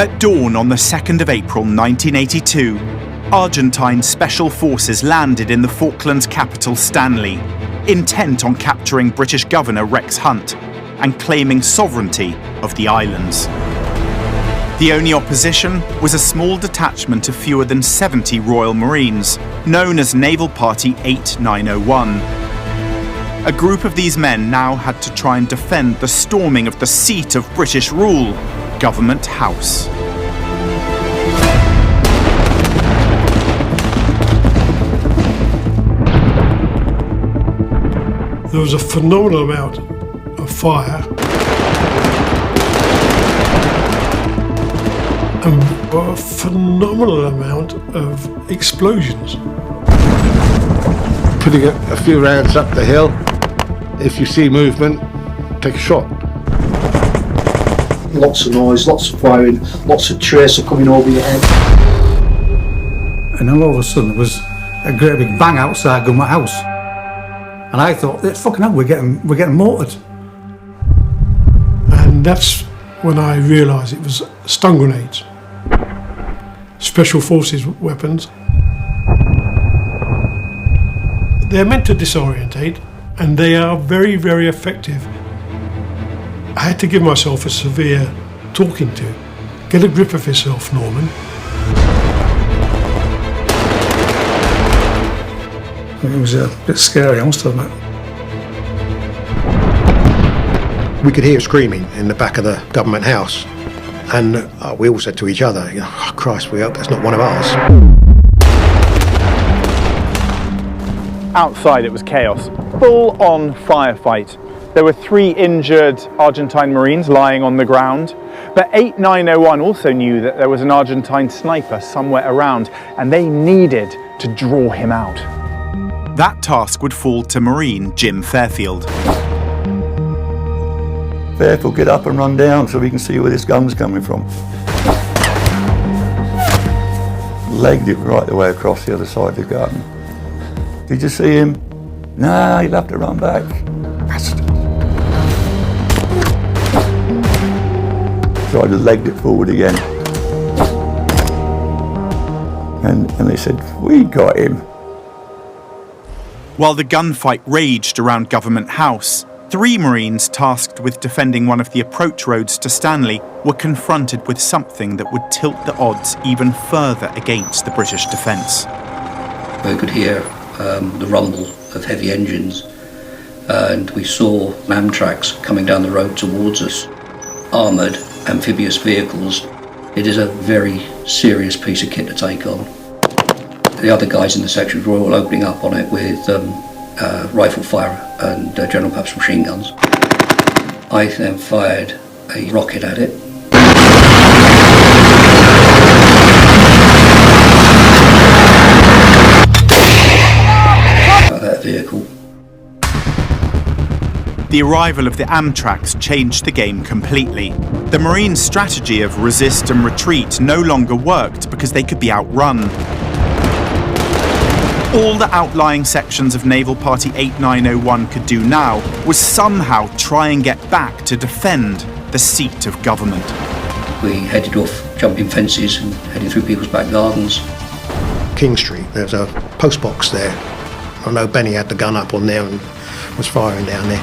At dawn on the 2nd of April 1982, Argentine special forces landed in the Falklands capital Stanley, intent on capturing British Governor Rex Hunt and claiming sovereignty of the islands. The only opposition was a small detachment of fewer than 70 Royal Marines, known as Naval Party 8901. A group of these men now had to try and defend the storming of the seat of British rule, Government House. There was a phenomenal amount of fire and a phenomenal amount of explosions. Putting a few rounds up the hill, if you see movement, take a shot. Lots of noise, lots of firing, lots of tracer coming over your head. And then all of a sudden there was a great big bang outside Government House. And I thought, it's fucking hell, we're getting mortared. And that's when I realised it was stun grenades. Special forces weapons. They're meant to disorientate, and they are very, very effective. I had to give myself a severe talking to. Get a grip of yourself, Norman. It was a bit scary, I must admit. We could hear screaming in the back of the Government House, and we all said to each other, oh, Christ, we hope that's not one of ours. Outside it was chaos, full-on firefight. There were 3 injured Argentine Marines lying on the ground, but 8901 also knew that there was an Argentine sniper somewhere around, and they needed to draw him out. That task would fall to Marine Jim Fairfield. Fairfield, get up and run down so we can see where this gun's coming from. Legged it right the way across the other side of the garden. Did you see him? Nah, he'll have to run back. Bastard. So I just legged it forward again. And they said, we got him. While the gunfight raged around Government House, 3 Marines tasked with defending one of the approach roads to Stanley were confronted with something that would tilt the odds even further against the British defence. We could hear the rumble of heavy engines, and we saw Amtracs coming down the road towards us. Armoured amphibious vehicles. It is a very serious piece of kit to take on. The other guys in the section were all opening up on it with rifle fire and General Purpose machine guns. I then fired a rocket at it. That vehicle. The arrival of the Amtracs changed the game completely. The Marines' strategy of resist and retreat no longer worked because they could be outrun. All the outlying sections of Naval Party 8901 could do now was somehow try and get back to defend the seat of government. We headed off, jumping fences and heading through people's back gardens. King Street, there's a post box there. I know Benny had the gun up on there and was firing down there.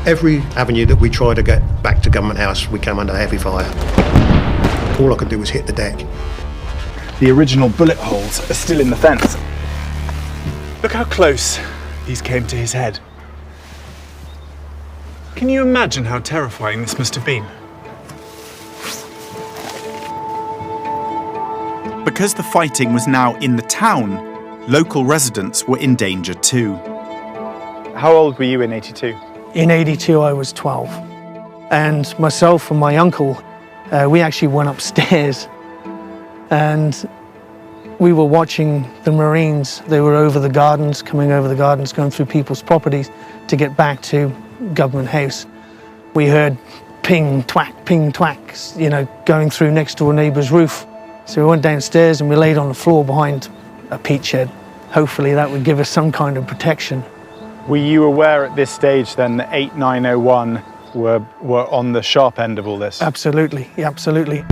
Every avenue that we tried to get back to Government House, we came under heavy fire. All I could do was hit the deck. The original bullet holes are still in the fence. Look how close these came to his head. Can you imagine how terrifying this must have been? Because the fighting was now in the town, local residents were in danger too. How old were you in 82? In 82 I was 12. And myself and my uncle, we actually went upstairs and we were watching the Marines. They were over the gardens, coming over the gardens, going through people's properties to get back to Government House. We heard ping, twack, you know, going through next door neighbour's roof. So we went downstairs and we laid on the floor behind a peat shed. Hopefully that would give us some kind of protection. Were you aware at this stage then that 8901 were on the sharp end of all this. Absolutely, absolutely.